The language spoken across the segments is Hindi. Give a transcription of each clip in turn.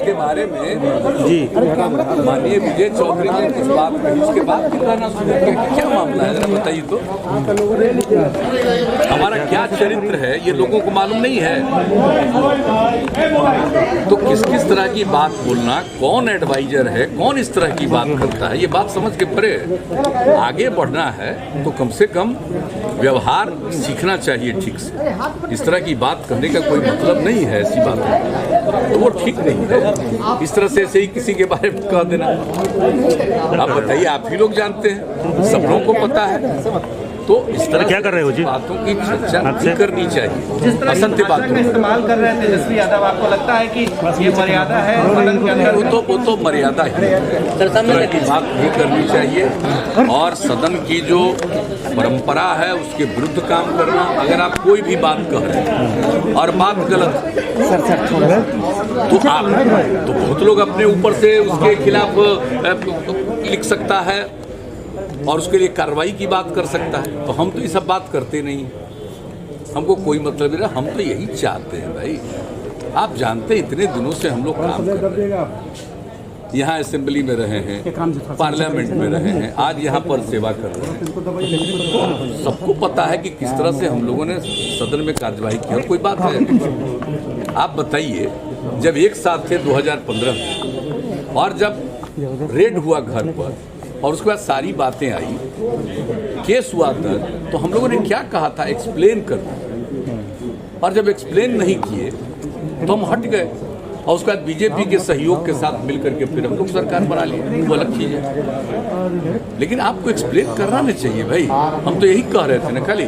इसके बारे में जी माननीय विजय चौधरी ने कुछ बात कही, उसके बाद कहना शुरू किया। क्या मामला है जरा बताइए तो। हमारा क्या चरित्र है ये लोगों को मालूम नहीं है, तो किस किस तरह की बात बोलना, कौन एडवाइजर है, कौन इस तरह की बात करता है, ये बात समझ के परे आगे बढ़ना है तो कम से कम व्यवहार सीखना चाहिए ठीक से। इस तरह की बात करने का कोई मतलब नहीं है, ऐसी बात है तो वो ठीक नहीं है। इस तरह से ऐसे ही किसी के बारे में कह देना, आप बताइए, आप ही लोग जानते हैं, सब लोगों को पता है। तो इस तरह क्या कर रहे हो जी? बातों की चर्चा नहीं करनी चाहिए। जिस तरह असत्य बातों का इस्तेमाल कर रहे हैं तेजस्वी यादव, आपको लगता है कि ये मर्यादा है सदन के अंदर? वो तो मर्यादा ही है, इस तरह की बात नहीं करनी चाहिए। और सदन की जो परंपरा है उसके विरुद्ध काम करना, अगर आप कोई भी बात कह रहे हैं और बात गलत तो आप तो बहुत लोग अपने ऊपर से उसके खिलाफ लिख सकता है और उसके लिए कार्रवाई की बात कर सकता है। तो हम तो ये सब बात करते नहीं, हमको कोई मतलब नहीं। हम तो यही चाहते हैं भाई, आप जानते हैं इतने दिनों से हम लोग काम कर रहे हैं, यहाँ असेंबली में रहे हैं, पार्लियामेंट में रहे हैं, आज यहाँ पर सेवा कर रहे हैं। सबको पता है कि किस तरह से हम लोगों ने सदन में कार्यवाही की। और कोई बात है, आप बताइए, जब एक साथ थे 2015 में और जब रेड हुआ घर पर और उसके बाद सारी बातें आई, केस हुआ दर्ज, तो हम लोगों ने क्या कहा था, एक्सप्लेन करना। और जब एक्सप्लेन नहीं किए तो हम हट गए और उसके बाद बीजेपी के सहयोग के साथ मिलकर के फिर हम लोग सरकार बना लिए, वो अलग चीज है। लेकिन आपको एक्सप्लेन करना नहीं चाहिए भाई। हम तो यही कह रहे थे ना खाली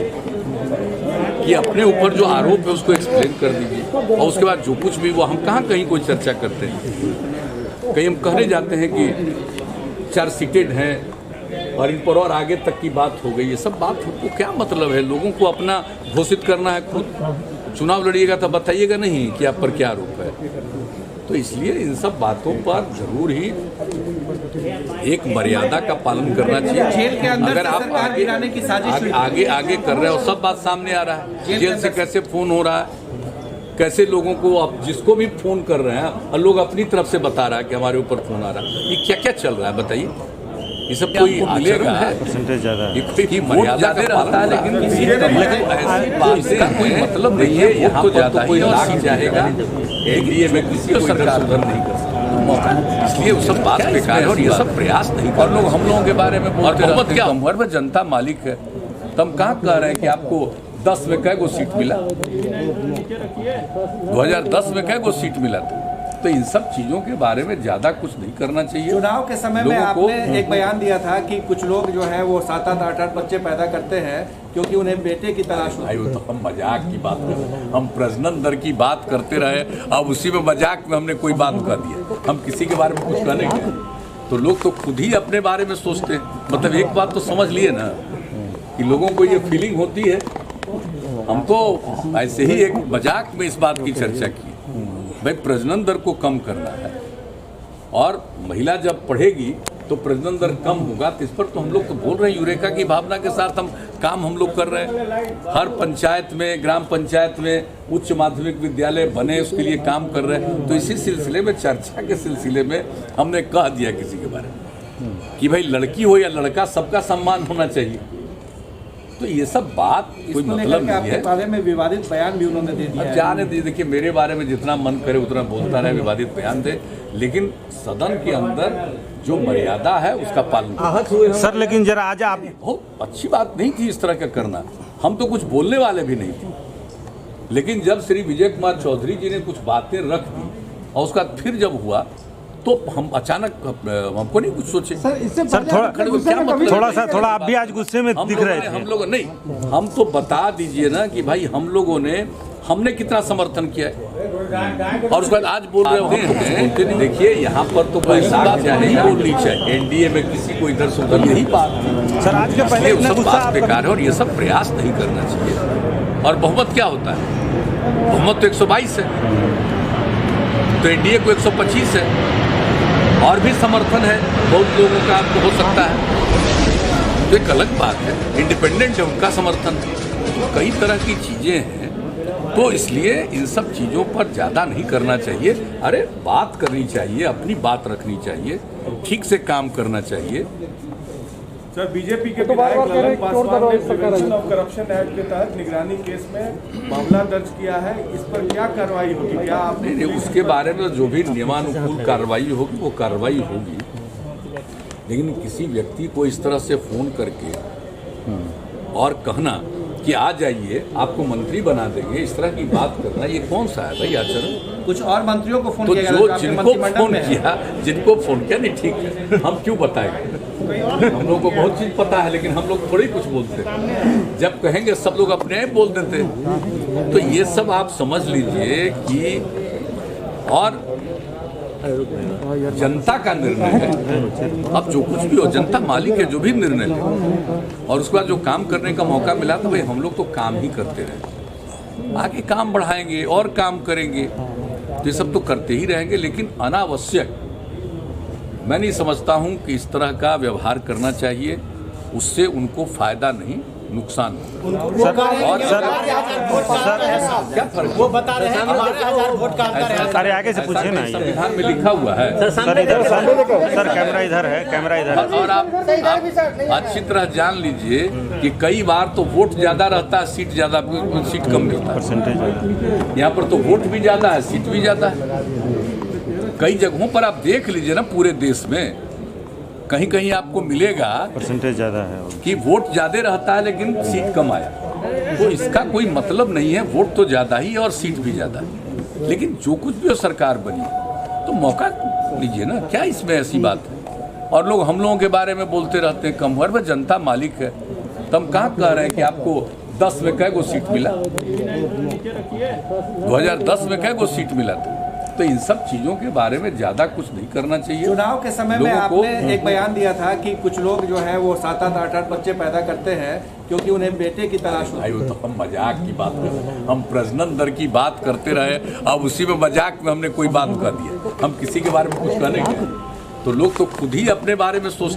कि अपने ऊपर जो आरोप है उसको एक्सप्लेन कर दीजिए और उसके बाद जो कुछ भी वो, हम कहाँ कहीं कोई चर्चा करते हैं, कहीं हम कहने जाते हैं कि चार्जशीटेड हैं और इन पर और आगे तक की बात हो गई। ये सब बात को क्या मतलब है? लोगों को अपना घोषित करना है, खुद चुनाव लड़िएगा तो बताइएगा नहीं कि आप पर क्या आरोप है। तो इसलिए इन सब बातों पर जरूर ही एक मर्यादा का पालन करना चाहिए। जेल के अंदर अगर आप सरकार गिराने की साजिश आगे कर रहे हो, सब बात सामने आ रहा है। जेल से कैसे फोन हो रहा है, कैसे लोगों को आप जिसको भी फोन कर रहे हैं और लोग अपनी तरफ से बता रहा है कि हमारे ऊपर फोन आ रहा है। ये क्या क्या चल रहा है बताइए? ये सब कोई मिलेगा है, परसेंटेज ज्यादा है, ये कोई मर्यादा का पालन है, लेकिन किसी का कोई मतलब नहीं है। यहाँ तो ज्यादा कोई लाग जाएगा, एनडीए में किसी को सरकार सुधर नहीं कर सकती, इसलिए वो सब बात बेकार है और ये सब प्रयास नहीं कर। लोग हम लोगों के बारे में बोलते हैं क्या हर में जनता मालिक है, तो हम कहाँ कह रहे हैं कि आपको 10 में कै गो सीट मिला, 2010 में कै गो सीट मिला था। तो इन सब चीजों के बारे में ज्यादा कुछ नहीं करना चाहिए। चुनाव के समय में आपने एक बयान दिया था कि कुछ लोग जो है वो 7-7, 8-8 बच्चे पैदा करते हैं क्योंकि उन्हें बेटे की तलाश होती है। तो हम मजाक की बात कर रहे हैं, हम प्रजनन दर की बात करते रहे, अब उसी में मजाक में हमने कोई बात कर दी। हम किसी के बारे में कुछ कहने के तो लोग तो खुद ही अपने बारे में सोचते हैं। मतलब एक बात तो समझ लिए ना कि लोगों को ये फीलिंग होती है। हम तो ऐसे ही एक मजाक में इस बात की चर्चा की, भाई प्रजनन दर को कम करना है और महिला जब पढ़ेगी तो प्रजनन दर कम होगा। तो इस पर तो हम लोग तो बोल रहे हैं, यूरेका की भावना के साथ हम लोग कर रहे हैं। हर पंचायत में, ग्राम पंचायत में उच्च माध्यमिक विद्यालय बने, उसके लिए काम कर रहे हैं। तो इसी सिलसिले में, चर्चा के सिलसिले में हमने कह दिया किसी के बारे में कि भाई लड़की हो या लड़का, सबका सम्मान होना चाहिए। तो ये सब बात कोई मतलब नहीं है। बारे में विवादित बयान भी उन्होंने दे दिया। जाने दीजिए, देखिए मेरे बारे में जितना मन करे उतना बोलता रहे, विवादित बयान दे, लेकिन सदन के अंदर जो मर्यादा है उसका पालन करें। सर लेकिन जरा आज आप, बहुत अच्छी बात नहीं थी इस तरह का करना, हम तो कुछ बोलने वाले भी नहीं थे। लेकिन जब श्री विजय कुमार चौधरी जी ने कुछ बातें रख दी और उसका फिर जब हुआ तो हम अचानक, हमको नहीं कुछ सोचे। सर थोड़ा आप भी आज गुस्से में दिख रहे थे। हम लोग नहीं, हम तो बता दीजिए ना कि भाई हम लोगों ने, हमने कितना समर्थन किया है और उसके बाद आज बोल रहे हो। देखिए यहाँ पर तो कोई बात नहीं बोलनी चाहिए, एनडीए में किसी को इधर से उधर यही बात सर आज के पहले सब बात बेकार है और ये सब प्रयास नहीं करना चाहिए। और बहुमत क्या होता है? बहुमत तो 122 है, तो एनडीए को 125 है और भी समर्थन है बहुत लोगों का, आपको हो सकता है, तो एक अलग बात है। इंडिपेंडेंट है, उनका समर्थन है। तो कई तरह की चीजें हैं तो इसलिए इन सब चीज़ों पर ज़्यादा नहीं करना चाहिए। अरे बात करनी चाहिए, अपनी बात रखनी चाहिए, ठीक से काम करना चाहिए। सर, बीजेपी के विधायक ललन पासवान ने प्रिवेंशन ऑफ करप्शन एक्ट के तहत निगरानी केस में मामला दर्ज किया है, इस पर क्या कार्रवाई होगी? क्या आप नहीं, उसके बारे में जो भी नियमानुकूल कार्रवाई होगी वो कार्रवाई होगी, लेकिन किसी व्यक्ति को इस तरह से फोन करके और कहना कि आ जाइए आपको मंत्री बना देंगे, इस तरह की बात करना, ये कौन सा है भाई आचरण? कुछ और मंत्रियों को फोन तो किया जो गया था, जिनको आपके मंत्रिमंडल फोन में है। किया, जिनको फोन किया, नहीं ठीक है, हम क्यों बताएंगे? हम लोग को बहुत चीज पता है, लेकिन हम लोग थोड़ी कुछ बोलते हैं। जब कहेंगे सब लोग अपने आप बोल देते। तो ये सब आप समझ लीजिए कि और जनता का निर्णय है। अब जो कुछ भी हो, जनता मालिक है, जो भी निर्णय ले, और उसके बाद जो काम करने का मौका मिला तो भाई हम लोग तो काम ही करते रहे, आगे काम बढ़ाएंगे और काम करेंगे, तो ये सब तो करते ही रहेंगे। लेकिन अनावश्यक मैं नहीं समझता हूं कि इस तरह का व्यवहार करना चाहिए, उससे उनको फायदा नहीं नुकसान होगा। और क्या फर्क वो बता रहे हैं 12,000 वोट का अंतर है। अरे आगे से पूछिए ना, संविधान में लिखा हुआ है। सर इधर सर कैमरा इधर है, कैमरा इधर है। और आप अच्छी तरह जान लीजिए कि कई बार तो वोट ज्यादा रहता है, सीट ज्यादा, सीट कम मिलता है। परसेंटेज यहाँ पर तो वोट भी ज्यादा है, सीट भी ज्यादा है। कई जगहों पर आप देख लीजिए ना, पूरे देश में कहीं कहीं आपको मिलेगा परसेंटेज ज़्यादा है। कि वोट ज्यादा रहता है लेकिन सीट कम आया। तो इसका कोई मतलब नहीं है, वोट तो ज्यादा ही और सीट भी ज्यादा है। लेकिन जो कुछ भी हो सरकार बनी तो मौका लीजिए ना, क्या इसमें ऐसी बात है? और लोग हम लोगों के बारे में बोलते रहते हैं कम हुआ, में जनता मालिक है। तो हम कहाँ कह रहे हैं कि आपको 10 में कै गो सीट मिला, 2010 में कै गो सीट मिला था। तो इन सब चीजों के बारे में ज्यादा कुछ नहीं करना चाहिए। चुनाव के समय में लोगों को आपने एक बयान दिया था कि कुछ लोग जो है वो 7-7, 8-8 बच्चे पैदा करते हैं क्योंकि उन्हें बेटे की तलाश होती है। भाई वो तो हम मजाक की बात कर रहे हैं, हम प्रजनन दर की बात करते रहे, अब उसी में मजाक में हमने कोई बात कर दी। हम किसी के बारे में कुछ कहने के, तो लोग तो खुद ही अपने बारे में सोचते